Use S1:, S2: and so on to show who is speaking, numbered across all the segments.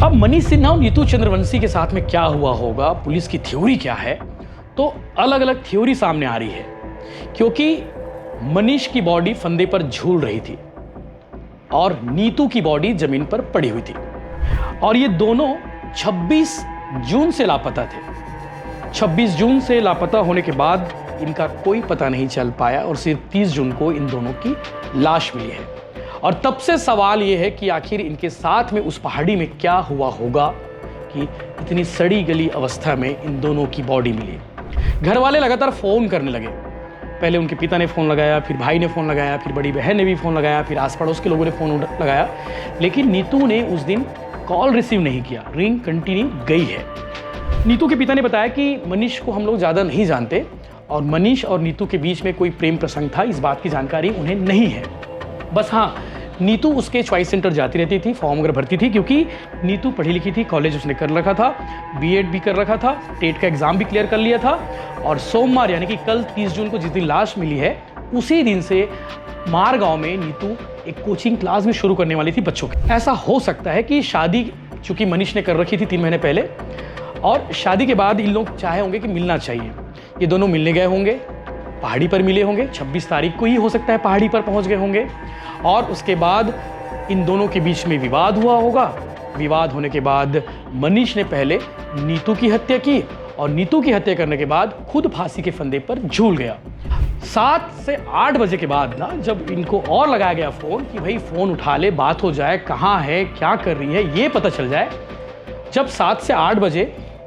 S1: अब मनीष सिन्हा और नीतू चंद्रवंशी के साथ में क्या हुआ होगा, पुलिस की थ्योरी क्या है, तो अलग अलग थ्योरी सामने आ रही है। क्योंकि मनीष की बॉडी फंदे पर झूल रही थी और नीतू की बॉडी जमीन पर पड़ी हुई थी और ये दोनों 26 जून से लापता थे। 26 जून से लापता होने के बाद इनका कोई पता नहीं चल पाया और सिर्फ 30 जून को इन दोनों की लाश मिली है। और तब से सवाल यह है कि आखिर इनके साथ में उस पहाड़ी में क्या हुआ होगा कि इतनी सड़ी गली अवस्था में इन दोनों की बॉडी मिली। घर वाले लगातार फ़ोन करने लगे। पहले उनके पिता ने फ़ोन लगाया, फिर भाई ने फ़ोन लगाया, फिर बड़ी बहन ने भी फ़ोन लगाया, फिर आस पड़ोस के लोगों ने फ़ोन लगाया, लेकिन नीतू ने उस दिन कॉल रिसीव नहीं किया। रिंग कंटिन्यू गई है। नीतू के पिता ने बताया कि मनीष को हम लोग ज़्यादा नहीं जानते और मनीष और नीतू के बीच में कोई प्रेम प्रसंग था, इस बात की जानकारी उन्हें नहीं है। बस हाँ, नीतू उसके चॉइस सेंटर जाती रहती थी, फॉर्म वगैरह भरती थी, क्योंकि नीतू पढ़ी लिखी थी, कॉलेज उसने कर रखा था, बीएड भी कर रखा था, टेट का एग्ज़ाम भी क्लियर कर लिया था। और सोमवार यानी कि कल 30 जून को जिस दिन लाश मिली है, उसी दिन से मारगांव में नीतू एक कोचिंग क्लास भी शुरू करने वाली थी बच्चों की। ऐसा हो सकता है कि शादी चूँकि मनीष ने कर रखी थी 3 महीने पहले, और शादी के बाद इन लोग चाहे होंगे कि मिलना चाहिए। ये दोनों मिलने गए होंगे, पहाड़ी पर मिले होंगे, 26 तारीख को ही हो सकता है पहाड़ी पर पहुंच गए होंगे। और उसके बाद इन दोनों के बीच में विवाद हुआ होगा। विवाद होने के बाद मनीष ने पहले नीतू की हत्या की और नीतू की हत्या करने के बाद खुद फांसी के फंदे पर झूल गया। 7 से 8 बजे के बाद ना, जब इनको और लगाया गया फ़ोन कि भाई फ़ोन उठा ले, बात हो जाए, कहाँ है, क्या कर रही है, ये पता चल जाए। जब 7 से 8 बजे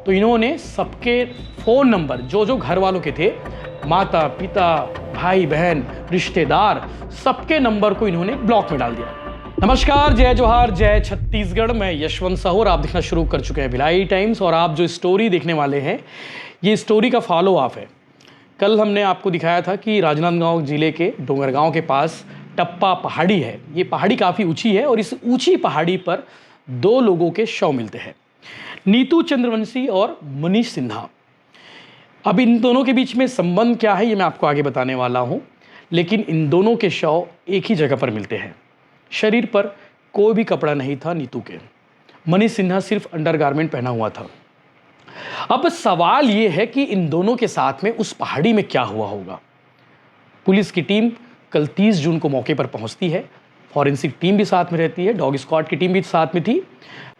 S1: तो इन्होंने सबके फ़ोन नंबर जो घर वालों के थे, माता पिता, भाई बहन, रिश्तेदार, सबके नंबर को इन्होंने ब्लॉक में डाल दिया। नमस्कार, जय जोहार, जय छत्तीसगढ़। मैं यशवंत साहू और आप देखना शुरू कर चुके हैं भिलाई टाइम्स। और आप जो स्टोरी देखने वाले हैं, ये स्टोरी का फॉलो अप है। कल हमने आपको दिखाया था कि राजनांदगांव जिले के डोंगरगांव के पास टप्पा पहाड़ी है। ये पहाड़ी काफ़ी ऊंची है और इस ऊंची पहाड़ी पर 2 लोगों के शव मिलते हैं, नीतू चंद्रवंशी और मनीष सिन्हा। अब इन दोनों के बीच में संबंध क्या है, ये मैं आपको आगे बताने वाला हूँ। लेकिन इन दोनों के शव एक ही जगह पर मिलते हैं। शरीर पर कोई भी कपड़ा नहीं था नीतू के। मनीष सिन्हा सिर्फ अंडरगारमेंट पहना हुआ था। अब सवाल ये है कि इन दोनों के साथ में उस पहाड़ी में क्या हुआ होगा। पुलिस की टीम कल 30 जून को मौके पर पहुंचती है। फॉरेंसिक टीम भी साथ में रहती है, डॉग स्क्वाड की टीम भी साथ में थी,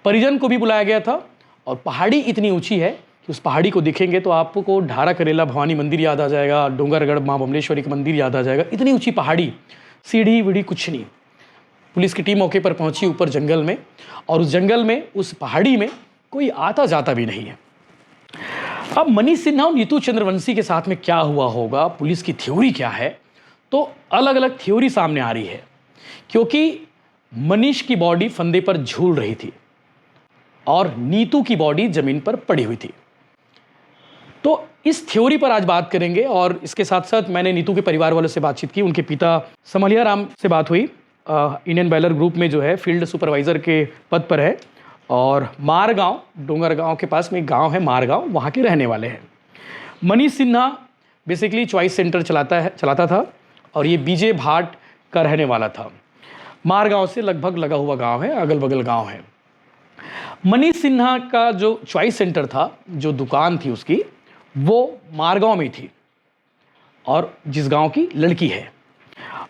S1: परिजन को भी बुलाया गया था। और पहाड़ी इतनी ऊंची है कि उस पहाड़ी को दिखेंगे तो आपको ढारा करेला भवानी मंदिर याद आ जाएगा, डोंगरगढ़ माँ बमलेश्वरी का मंदिर याद आ जाएगा। इतनी ऊंची पहाड़ी, सीढ़ी वीढ़ी कुछ नहीं। पुलिस की टीम मौके पर पहुंची ऊपर जंगल में, और उस जंगल में, उस पहाड़ी में कोई आता जाता भी नहीं है। अब मनीष सिन्हा और नीतू चंद्रवंशी के साथ में क्या हुआ होगा, पुलिस की थ्योरी क्या है, तो अलग अलग थ्योरी सामने आ रही है। क्योंकि मनीष की बॉडी फंदे पर झूल रही थी और नीतू की बॉडी जमीन पर पड़ी हुई थी। तो इस थ्योरी पर आज बात करेंगे। और इसके साथ साथ मैंने नीतू के परिवार वालों से बातचीत की। उनके पिता समलिया राम से बात हुई, इंडियन बैलर ग्रुप में जो है फील्ड सुपरवाइज़र के पद पर है, और मारगांव, डोंगरगांव के पास में एक गांव है मारगांव, वहाँ के रहने वाले हैं। Manish Sinha basically choice centre चलाता था और ये बीजे भाट का रहने वाला था। मारगांव से लगभग लगा हुआ गाँव है, अगल बगल गाँव है। मनीष सिन्हा का जो चॉइस सेंटर था, जो दुकान थी उसकी, वो मारगांव में थी और जिस गांव की लड़की है।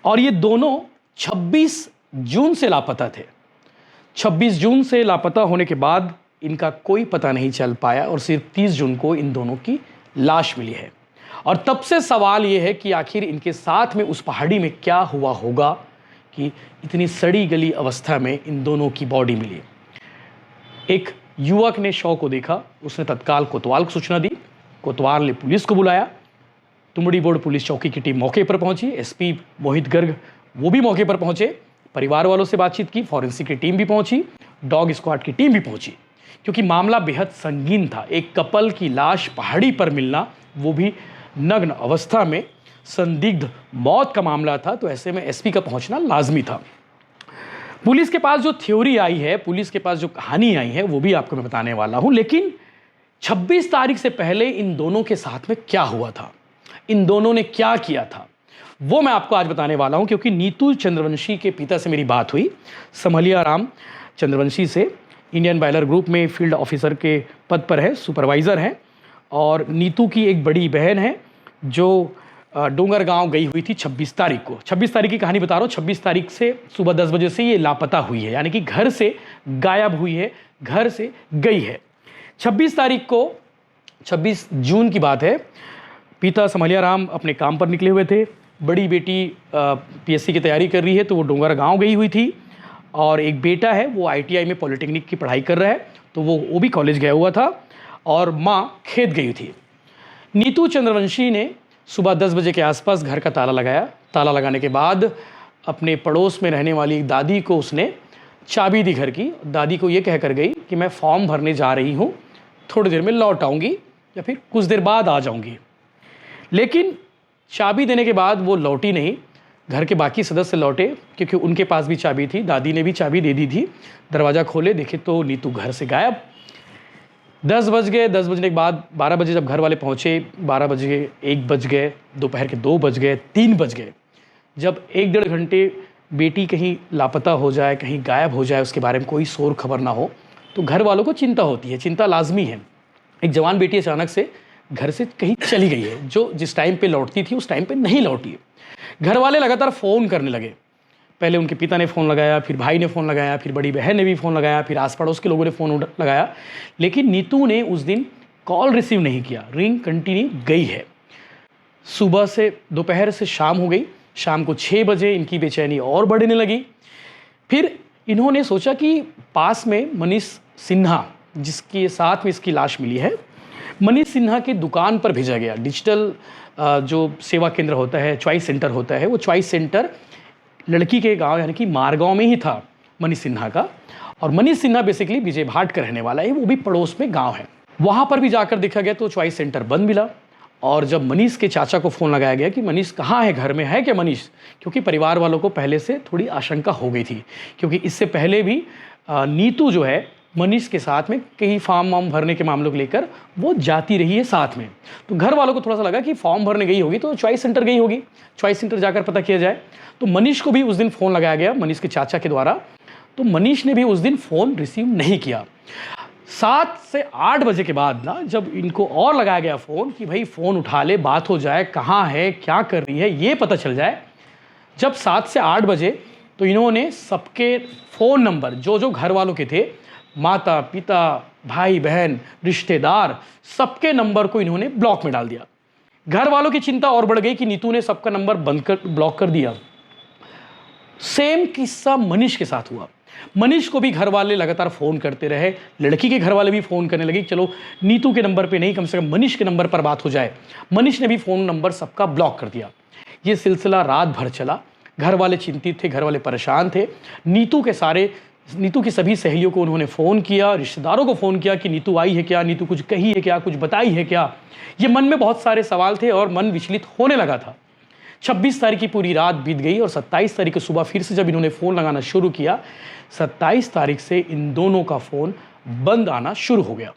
S1: और ये दोनों 26 जून से लापता थे। 26 जून से लापता होने के बाद इनका कोई पता नहीं चल पाया और सिर्फ 30 जून को इन दोनों की लाश मिली है। और तब से सवाल ये है कि आखिर इनके साथ में उस पहाड़ी में क्या हुआ होगा कि इतनी सड़ी गली अवस्था में इन दोनों की बॉडी मिली। एक युवक ने शव को देखा, उसने तत्काल कोतवाल को सूचना दी। कोतवाल ने पुलिस को बुलाया। तुमड़ी बोर्ड पुलिस चौकी की टीम मौके पर पहुंची। एसपी मोहित गर्ग वो भी मौके पर पहुंचे, परिवार वालों से बातचीत की। फॉरेंसिक की टीम भी पहुंची, डॉग स्क्वाड की टीम भी पहुंची, क्योंकि मामला बेहद संगीन था। एक कपल की लाश पहाड़ी पर मिलना, वो भी नग्न अवस्था में, संदिग्ध मौत का मामला था। तो ऐसे में एसपी का पहुंचना लाजमी था। पुलिस के पास जो थ्योरी आई है, पुलिस के पास जो कहानी आई है, वो भी आपको मैं बताने वाला हूं। लेकिन 26 तारीख से पहले इन दोनों के साथ में क्या हुआ था, इन दोनों ने क्या किया था, वो मैं आपको आज बताने वाला हूं। क्योंकि नीतू चंद्रवंशी के पिता से मेरी बात हुई, समलिया राम चंद्रवंशी से। इंडियन बॉयलर ग्रुप में फील्ड ऑफिसर के पद पर है, सुपरवाइज़र हैं। और नीतू की एक बड़ी बहन है जो डोंगरगांव गई हुई थी 26 तारीख को। 26 तारीख की कहानी बता रहा हूँ। 26 तारीख से सुबह 10 बजे से ये लापता हुई है, यानी कि घर से गायब हुई है, घर से गई है। 26 तारीख को, 26 जून की बात है, पिता समलिया राम अपने काम पर निकले हुए थे। बड़ी बेटी पीएससी की तैयारी कर रही है तो वो डोंगरगांव गई हुई थी। और एक बेटा है वो आईटीआई में पॉलिटेक्निक की पढ़ाई कर रहा है, तो वो भी कॉलेज गया हुआ था। और माँ खेत गई थी। नीतू चंद्रवंशी ने सुबह 10 बजे के आसपास घर का ताला लगाया। ताला लगाने के बाद अपने पड़ोस में रहने वाली एक दादी को उसने चाबी दी घर की। दादी को ये कहकर गई कि मैं फॉर्म भरने जा रही हूँ, थोड़ी देर में लौट आऊँगी या फिर कुछ देर बाद आ जाऊँगी। लेकिन चाबी देने के बाद वो लौटी नहीं। घर के बाकी सदस्य लौटे क्योंकि उनके पास भी चाबी थी, दादी ने भी चाबी दे दी थी। दरवाज़ा खोले, देखे तो नीतू घर से गायब। 10 बज गए। 10 बजने के बाद 12 बजे जब घर वाले पहुँचे, 12 बज गए, 1 बज गए, दोपहर के 2 बज गए, 3 बज गए। जब 1-1.5 घंटे बेटी कहीं लापता हो जाए, कहीं गायब हो जाए, उसके बारे में कोई शोर खबर ना हो, तो घर वालों को चिंता होती है, चिंता लाजमी है। एक जवान बेटी अचानक से घर से कहीं चली गई है, जो जिस टाइम पे लौटती थी उस टाइम पे नहीं लौटी है। घर वाले लगातार फ़ोन करने लगे। पहले उनके पिता ने फ़ोन लगाया, फिर भाई ने फ़ोन लगाया, फिर बड़ी बहन ने भी फ़ोन लगाया, फिर आस पड़ोस के लोगों ने फ़ोन लगाया, लेकिन नीतू ने उस दिन कॉल रिसीव नहीं किया। रिंग कंटिन्यू गई है। सुबह से, दोपहर से शाम हो गई। शाम को 6 बजे इनकी बेचैनी और बढ़ने लगी। फिर इन्होंने सोचा कि पास में मनीष सिन्हा, जिसके साथ में इसकी लाश मिली है, मनीष सिन्हा की दुकान पर भेजा गया। डिजिटल जो सेवा केंद्र होता है, चॉइस सेंटर होता है, वो चॉइस सेंटर लड़की के गांव यानी कि मारगांव में ही था मनीष सिन्हा का। और मनीष सिन्हा बेसिकली विजय भाट का रहने वाला है, वो भी पड़ोस में गांव है। वहाँ पर भी जाकर देखा गया तो चॉइस सेंटर बंद मिला। और जब मनीष के चाचा को फ़ोन लगाया गया कि मनीष कहाँ है, घर में है क्या मनीष, क्योंकि परिवार वालों को पहले से थोड़ी आशंका हो गई थी, क्योंकि इससे पहले भी नीतू जो है मनीष के साथ में कई फॉर्म वार्म भरने के मामलों को लेकर वो जाती रही है साथ में। तो घर वालों को थोड़ा सा लगा कि फॉर्म भरने गई होगी तो चॉइस सेंटर गई होगी, चॉइस सेंटर जाकर पता किया जाए। तो मनीष को भी उस दिन फ़ोन लगाया गया मनीष के चाचा के द्वारा। तो मनीष ने भी उस दिन फ़ोन रिसीव नहीं किया। 7 से 8 बजे के बाद ना, जब इनको और लगाया गया फ़ोन कि भाई फ़ोन उठा ले, बात हो जाए, कहाँ है, क्या कर रही है, ये पता चल जाए। जब 7 से 8 बजे तो इन्होंने सबके फ़ोन नंबर जो घर वालों के थे, माता पिता भाई बहन रिश्तेदार, सबके नंबर को इन्होंने ब्लॉक में डाल दिया। घर वालों की चिंता और बढ़ गई कि नीतू ने सबका नंबर ब्लॉक कर दिया। सेम किस्सा मनीष के साथ हुआ। मनीष को भी घर वाले लगातार फ़ोन करते रहे, लड़की के घर वाले भी फ़ोन करने लगे, चलो नीतू के नंबर पे नहीं, कम से कम मनीष के नंबर पर बात हो जाए। मनीष ने भी फ़ोन नंबर सबका ब्लॉक कर दिया। ये सिलसिला रात भर चला। घर वाले चिंतित थे, घर वाले परेशान थे। नीतू की सभी सहेलियों को उन्होंने फ़ोन किया, रिश्तेदारों को फ़ोन किया कि नीतू आई है क्या, नीतू कुछ कही है क्या, कुछ बताई है क्या। ये मन में बहुत सारे सवाल थे और मन विचलित होने लगा था। 26 तारीख की पूरी रात बीत गई और 27 तारीख को सुबह फिर से जब इन्होंने फ़ोन लगाना शुरू किया, 27 तारीख से इन दोनों का फ़ोन बंद आना शुरू हो गया।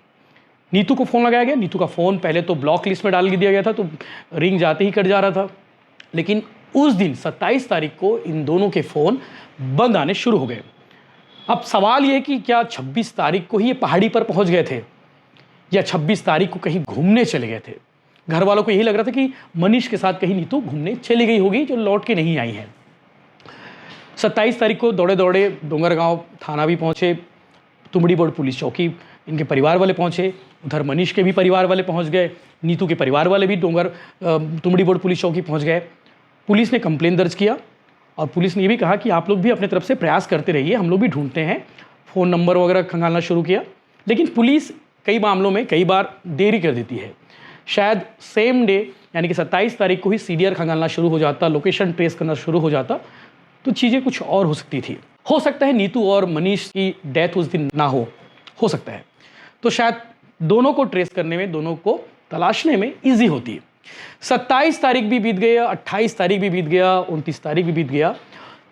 S1: नीतू को फ़ोन लगाया गया। नीतू का फ़ोन पहले तो ब्लॉक लिस्ट में डाल दिया गया था, तो रिंग जाते ही कट जा रहा था। लेकिन उस दिन 27 तारीख को इन दोनों के फ़ोन बंद आने शुरू हो गए। अब सवाल ये है कि क्या 26 तारीख को ही ये पहाड़ी पर पहुंच गए थे या 26 तारीख को कहीं घूमने चले गए थे। घर वालों को यही लग रहा था कि मनीष के साथ कहीं नीतू घूमने चली गई होगी, जो लौट के नहीं आई है। 27 तारीख को दौड़े दौड़े डोंगरगांव थाना भी पहुंचे, तुमड़ी बोर्ड पुलिस चौकी इनके परिवार वाले पहुंचे, उधर मनीष के भी परिवार वाले पहुंच गए, नीतू के परिवार वाले भी तुमड़ी बोर्ड पुलिस चौकी पहुंच गए। पुलिस ने कंप्लेन दर्ज किया और पुलिस ने ये भी कहा कि आप लोग भी अपने तरफ से प्रयास करते रहिए, हम लोग भी ढूंढते हैं। फ़ोन नंबर वगैरह खंगालना शुरू किया, लेकिन पुलिस कई मामलों में कई बार देरी कर देती है। शायद सेम डे यानी कि 27 तारीख को ही सीडीआर खंगालना शुरू हो जाता, लोकेशन ट्रेस करना शुरू हो जाता, तो चीज़ें कुछ और हो सकती थी। हो सकता है नीतू और मनीष की डेथ उस दिन ना हो सकता है। तो शायद दोनों को ट्रेस करने में, दोनों को तलाशने में ईजी होती है। 27 तारीख भी बीत गया, 28 तारीख भी बीत गया, 29 तारीख भी बीत गया।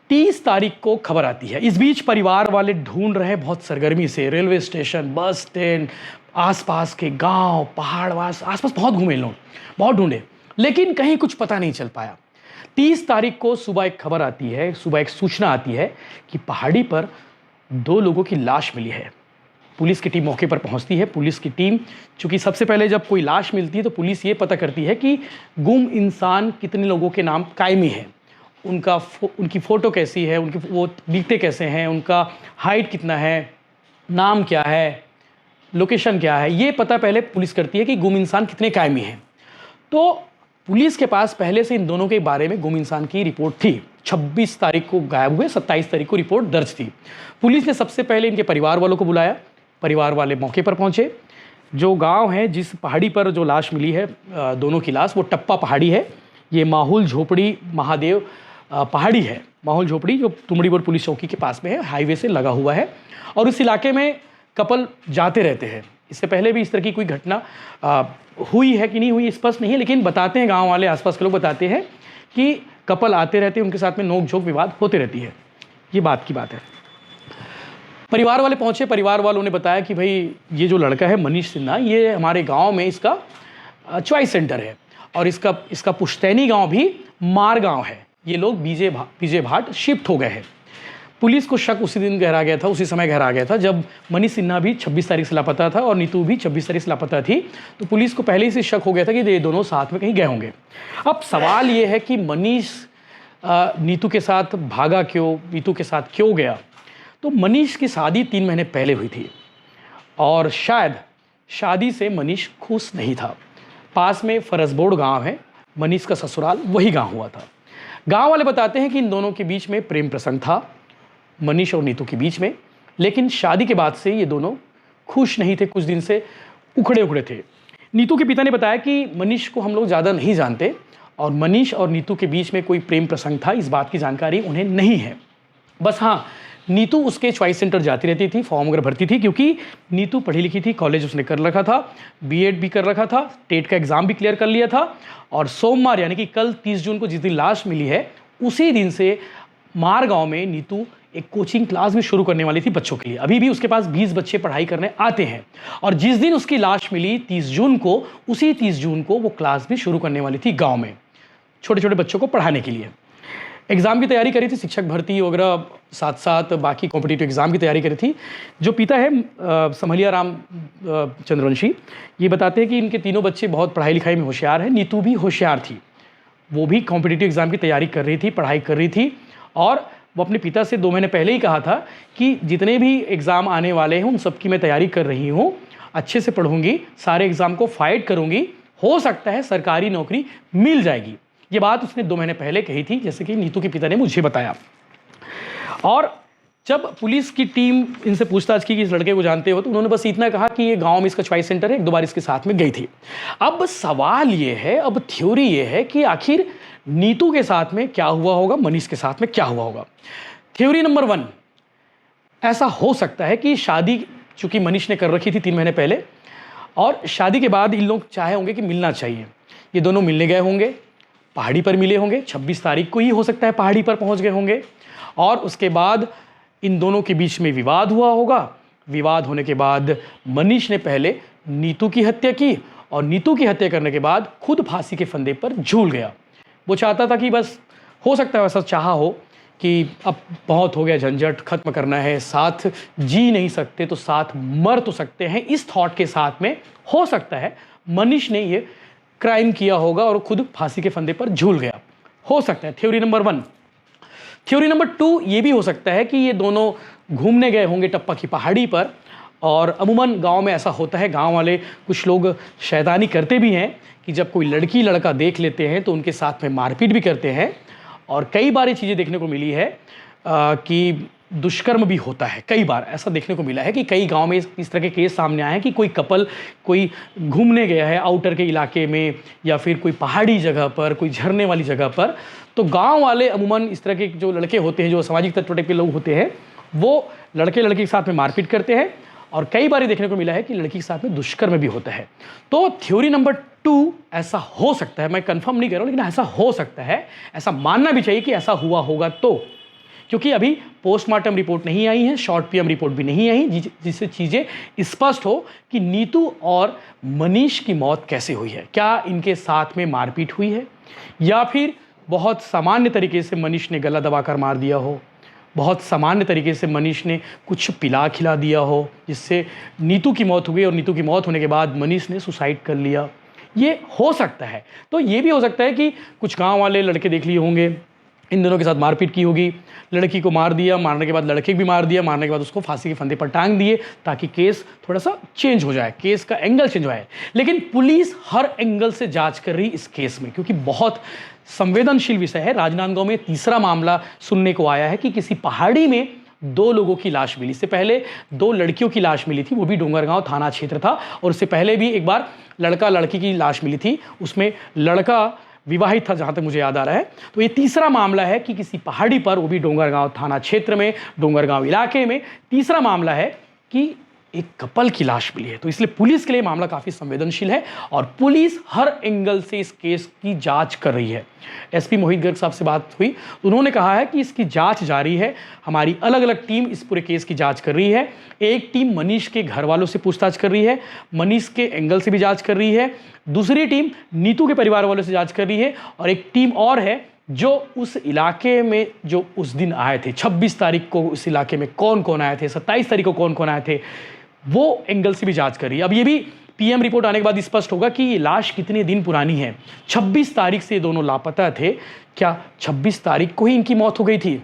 S1: 30 तारीख को खबर आती है। इस बीच परिवार वाले ढूंढ रहे बहुत सरगर्मी से, रेलवे स्टेशन, बस स्टैंड, आसपास के गांव, पहाड़वास, आसपास बहुत घूमे लोग, बहुत ढूंढे, लेकिन कहीं कुछ पता नहीं चल पाया। 30 तारीख को सुबह एक खबर आती है, सुबह एक सूचना आती है कि पहाड़ी पर 2 लोगों की लाश मिली है। पुलिस की टीम मौके पर पहुंचती है। पुलिस की टीम, चूँकि सबसे पहले जब कोई लाश मिलती है तो पुलिस ये पता करती है कि गुम इंसान कितने लोगों के नाम कायमी हैं, उनकी फ़ोटो कैसी है, वो दिखते कैसे हैं, उनका हाइट कितना है, नाम क्या है, लोकेशन क्या है, ये पता पहले पुलिस करती है कि गुम इंसान कितने कायमी हैं। तो पुलिस के पास पहले से इन दोनों के बारे में गुम इंसान की रिपोर्ट थी। 26 तारीख को गायब हुए, 27 तारीख को रिपोर्ट दर्ज थी। पुलिस ने सबसे पहले इनके परिवार वालों को बुलाया। परिवार वाले मौके पर पहुंचे। जो गांव है, जिस पहाड़ी पर जो लाश मिली है, दोनों की लाश, वो टप्पा पहाड़ी है। ये माहुल झोपड़ी महादेव पहाड़ी है। माहुल झोपड़ी जो तुमड़ीबोर पुलिस चौकी के पास में है, हाईवे से लगा हुआ है। और उस इलाके में कपल जाते रहते हैं। इससे पहले भी इस तरह की कोई घटना हुई है कि नहीं हुई स्पष्ट नहीं है, लेकिन बताते हैं गांव वाले, आसपास के लोग बताते हैं कि कपल आते रहते हैं, उनके साथ में नोक झोंक विवाद होते रहती है। ये बात की बात है। परिवार वाले पहुंचे। परिवार वालों ने बताया कि भाई ये जो लड़का है मनीष सिन्हा, ये हमारे गांव में इसका चॉइस सेंटर है और इसका पुश्तैनी गांव भी मार गांव है। ये लोग बीजे भाट शिफ्ट हो गए हैं। पुलिस को शक उसी दिन गहरा गया था, उसी समय गहरा गया था जब मनीष सिन्हा भी 26 तारीख से लापता था और नीतू भी 26 तारीख से लापता थी। तो पुलिस को पहले ही से शक हो गया था कि ये दोनों साथ में कहीं गए होंगे। अब सवाल ये है कि मनीष नीतू के साथ भागा क्यों, नीतू के साथ क्यों गया? तो मनीष की शादी 3 महीने पहले हुई थी और शायद शादी से मनीष खुश नहीं था। पास में फरसबोड़ गांव है, मनीष का ससुराल वही गांव हुआ था। गांव वाले बताते हैं कि इन दोनों के बीच में प्रेम प्रसंग था, मनीष और नीतू के बीच में, लेकिन शादी के बाद से ये दोनों खुश नहीं थे, कुछ दिन से उखड़े थे। नीतू के पिता ने बताया कि मनीष को हम लोग ज़्यादा नहीं जानते और मनीष और नीतू के बीच में कोई प्रेम प्रसंग था, इस बात की जानकारी उन्हें नहीं है। बस हाँ, नीतू उसके चॉइस सेंटर जाती रहती थी, फॉर्म वगैरह भरती थी, क्योंकि नीतू पढ़ी लिखी थी, कॉलेज उसने कर रखा था, बीएड भी कर रखा था, टेट का एग्ज़ाम भी क्लियर कर लिया था। और सोमवार यानी कि कल 30 जून को जिस दिन लाश मिली है, उसी दिन से मार गाँव में नीतू एक कोचिंग क्लास भी शुरू करने वाली थी बच्चों के लिए। अभी भी उसके पास 20 बच्चे पढ़ाई करने आते हैं और जिस दिन उसकी लाश मिली 30 जून को, उसी 30 जून को वो क्लास भी शुरू करने वाली थी गांव में, छोटे छोटे बच्चों को पढ़ाने के लिए। एग्ज़ाम की तैयारी करी थी, शिक्षक भर्ती वगैरह, साथ साथ बाकी कॉम्पिटिटिव एग्ज़ाम की तैयारी करी थी। जो पिता है समहलिया राम चंद्रवंशी, ये बताते हैं कि इनके तीनों बच्चे बहुत पढ़ाई लिखाई में होशियार हैं। नीतू भी होशियार थी, वो भी कॉम्पिटिटिव एग्ज़ाम की तैयारी कर रही थी, पढ़ाई कर रही थी। और वो अपने पिता से 2 महीने पहले ही कहा था कि जितने भी एग्ज़ाम आने वाले हैं उन सब की मैं तैयारी कर रही हूँ, अच्छे से पढ़ूंगी, सारे एग्ज़ाम को फाइट करूंगी, हो सकता है सरकारी नौकरी मिल जाएगी। ये बात उसने 2 महीने पहले कही थी, जैसे कि नीतू के पिता ने मुझे बताया। और जब पुलिस की टीम इनसे पूछताछ की कि इस लड़के को जानते हो, तो उन्होंने बस इतना कहा कि ये गांव में इसका चॉइस सेंटर है, 1-2 बार इसके साथ में गई थी। अब सवाल ये है, अब थ्योरी ये है कि आखिर नीतू के साथ में क्या हुआ होगा, मनीष के साथ में क्या हुआ होगा। थ्योरी नंबर 1, ऐसा हो सकता है कि शादी चूंकि मनीष ने कर रखी थी 3 महीने पहले, और शादी के बाद इन लोग चाहे होंगे कि मिलना चाहिए। ये दोनों मिलने गए होंगे, पहाड़ी पर मिले होंगे, 26 तारीख को ही हो सकता है पहाड़ी पर पहुंच गए होंगे। और उसके बाद इन दोनों के बीच में विवाद हुआ होगा। विवाद होने के बाद मनीष ने पहले नीतू की हत्या की और नीतू की हत्या करने के बाद खुद फांसी के फंदे पर झूल गया। वो चाहता था कि बस, हो सकता है वैसा चाहा हो कि अब बहुत हो गया, झंझट खत्म करना है, साथ जी नहीं सकते तो साथ मर तो सकते हैं, इस थॉट के साथ में हो सकता है मनीष ने ये क्राइम किया होगा और खुद फांसी के फंदे पर झूल गया। हो सकता है, थ्योरी नंबर 1। थ्योरी नंबर 2 ये भी हो सकता है कि ये दोनों घूमने गए होंगे टप्पा की पहाड़ी पर, और अमूमन गांव में ऐसा होता है, गांव वाले कुछ लोग शैतानी करते भी हैं कि जब कोई लड़की लड़का देख लेते हैं तो उनके साथ में मारपीट भी करते हैं। और कई बार ये चीज़ें देखने को मिली है कि दुष्कर्म भी होता है। कई बार ऐसा देखने को मिला है कि कई गांव में इस तरह के केस सामने आए हैं कि कोई कपल कोई घूमने गया है आउटर के इलाके में या फिर कोई पहाड़ी जगह पर, कोई झरने वाली जगह पर, तो गांव वाले अमूमन इस तरह के जो लड़के होते हैं, जो सामाजिक तत्व टाइप के लोग होते हैं, वो लड़के लड़की के साथ में मारपीट करते हैं। और कई बार ये देखने को मिला है कि लड़की के साथ में दुष्कर्म भी होता है। तो थ्योरी नंबर 2 ऐसा हो सकता है, मैं कंफर्म नहीं कर रहा हूँ, लेकिन ऐसा हो सकता है, ऐसा मानना भी चाहिए कि ऐसा हुआ होगा। तो क्योंकि अभी पोस्टमार्टम रिपोर्ट नहीं आई है, शॉर्ट पीएम रिपोर्ट भी नहीं आई, जिससे चीज़ें स्पष्ट हो कि नीतू और मनीष की मौत कैसे हुई है। क्या इनके साथ में मारपीट हुई है या फिर बहुत सामान्य तरीके से मनीष ने गला दबाकर मार दिया हो, बहुत सामान्य तरीके से मनीष ने कुछ पिला खिला दिया हो जिससे नीतू की मौत हो गई और नीतू की मौत होने के बाद मनीष ने सुसाइड कर लिया, ये हो सकता है। तो ये भी हो सकता है कि कुछ गांव वाले लड़के देख लिए होंगे, इन दोनों के साथ मारपीट की होगी, लड़की को मार दिया, मारने के बाद लड़के को भी मार दिया, मारने के बाद उसको फांसी के फंदे पर टांग दिए ताकि केस थोड़ा सा चेंज हो जाए, केस का एंगल चेंज हो जाए। लेकिन पुलिस हर एंगल से जांच कर रही इस केस में, क्योंकि बहुत संवेदनशील विषय है। राजनांदगांव में तीसरा मामला सुनने को आया है कि किसी पहाड़ी में 2 लोगों की लाश मिली। इससे पहले 2 लड़कियों की लाश मिली थी, वो भी डोंगरगांव थाना क्षेत्र था, और उससे पहले भी एक बार लड़का लड़की की लाश मिली थी, उसमें लड़का विवाहित था जहाँ तक मुझे याद आ रहा है। तो ये तीसरा मामला है कि किसी पहाड़ी पर, वो भी डोंगरगांव थाना क्षेत्र में, डोंगरगांव इलाके में तीसरा मामला है कि एक कपल की लाश मिली है। तो इसलिए पुलिस के लिए मामला काफ़ी संवेदनशील है और पुलिस हर एंगल से इस केस की जांच कर रही है। एसपी मोहित गर्ग साहब से बात हुई, उन्होंने कहा है कि इसकी जांच जारी है, हमारी अलग अलग टीम इस पूरे केस की जांच कर रही है। एक टीम मनीष के घर वालों से पूछताछ कर रही है, मनीष के एंगल से भी जांच कर रही है, दूसरी टीम नीतू के परिवार वालों से जांच कर रही है, और एक टीम और है जो उस इलाके में जो उस दिन आए थे, 26 तारीख को उस इलाके में कौन कौन आए थे, 27 तारीख को कौन कौन आए थे, वो एंगल से भी जांच कर रही है। अब ये भी पीएम रिपोर्ट आने के बाद स्पष्ट होगा कि ये लाश कितने दिन पुरानी है। 26 तारीख से ये दोनों लापता थे, क्या 26 तारीख को ही इनकी मौत हो गई थी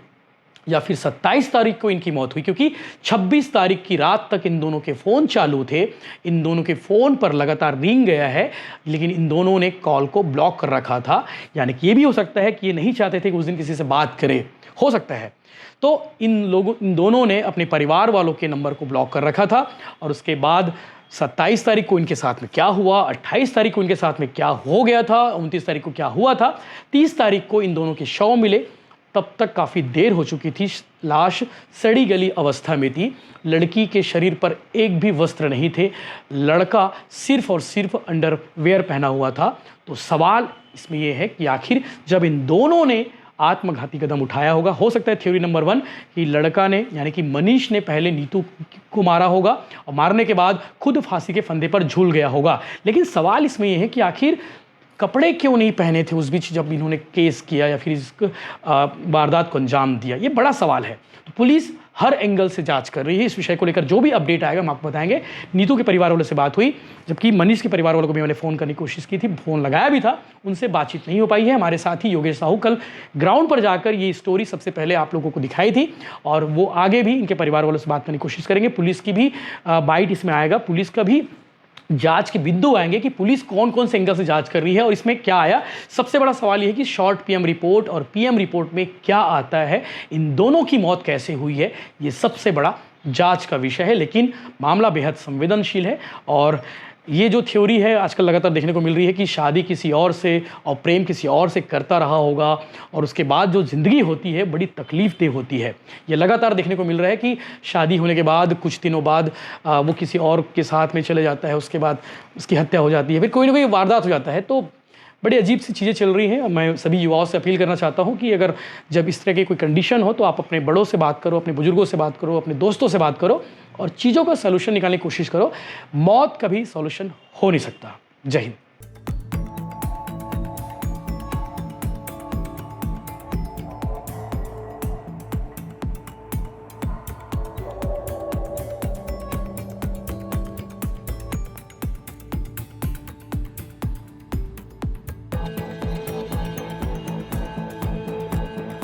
S1: या फिर 27 तारीख को इनकी मौत हुई? क्योंकि 26 तारीख की रात तक इन दोनों के फ़ोन चालू थे, इन दोनों के फ़ोन पर लगातार रिंग गया है, लेकिन इन दोनों ने कॉल को ब्लॉक कर रखा था। यानी कि ये भी हो सकता है कि ये नहीं चाहते थे कि उस दिन किसी से बात करें, हो सकता है। तो इन दोनों ने अपने परिवार वालों के नंबर को ब्लॉक कर रखा था, और उसके बाद 27 तारीख को इनके साथ में क्या हुआ, 28 तारीख को इनके साथ में क्या हो गया था, 29 तारीख को क्या हुआ था, 30 तारीख को इन दोनों के शव मिले, तब तक काफ़ी देर हो चुकी थी, लाश सड़ी गली अवस्था में थी, लड़की के शरीर पर एक भी वस्त्र नहीं थे, लड़का सिर्फ और सिर्फ अंडरवेयर पहना हुआ था। तो सवाल इसमें यह है कि आखिर जब इन दोनों ने आत्मघाती कदम उठाया होगा, हो सकता है थ्योरी नंबर 1 कि लड़का ने यानी कि मनीष ने पहले नीतू को मारा होगा और मारने के बाद खुद फांसी के फंदे पर झूल गया होगा। लेकिन सवाल इसमें यह है कि आखिर कपड़े क्यों नहीं पहने थे उस बीच जब इन्होंने केस किया या फिर इस वारदात को अंजाम दिया, ये बड़ा सवाल है। तो पुलिस हर एंगल से जांच कर रही है इस विषय को लेकर। जो भी अपडेट आएगा हम आपको बताएंगे। नीतू के परिवार वालों से बात हुई, जबकि मनीष के परिवार वालों को भी मैंने फ़ोन करने की कोशिश की थी, फ़ोन लगाया भी था, उनसे बातचीत नहीं हो पाई है। हमारे साथी योगेश साहू कल ग्राउंड पर जाकर ये स्टोरी सबसे पहले आप लोगों को दिखाई थी, और वो आगे भी इनके परिवार वालों से बात करने की कोशिश करेंगे। पुलिस की भी बाइट इसमें आएगा, पुलिस का भी जांच के बिंदु आएंगे कि पुलिस कौन कौन से एंगल से जांच कर रही है और इसमें क्या आया। सबसे बड़ा सवाल यह है कि शॉर्ट पीएम रिपोर्ट और पीएम रिपोर्ट में क्या आता है, इन दोनों की मौत कैसे हुई है, ये सबसे बड़ा जांच का विषय है। लेकिन मामला बेहद संवेदनशील है, और ये जो थ्योरी है आजकल लगातार देखने को मिल रही है कि शादी किसी और से और प्रेम किसी और से करता रहा होगा, और उसके बाद जो ज़िंदगी होती है बड़ी तकलीफ़देह होती है। ये लगातार देखने को मिल रहा है कि शादी होने के बाद कुछ दिनों बाद वो किसी और के साथ में चले जाता है, उसके बाद उसकी हत्या हो जाती है, फिर कोई ना कोई वारदात हो जाता है। तो बड़ी अजीब सी चीज़ें चल रही हैं। मैं सभी युवाओं से अपील करना चाहता हूं कि अगर जब इस तरह की कोई कंडीशन हो तो आप अपने बड़ों से बात करो, अपने बुजुर्गों से बात करो, अपने दोस्तों से बात करो और चीज़ों का सलूशन निकालने की कोशिश करो। मौत कभी सॉल्यूशन हो नहीं सकता। जय हिंद।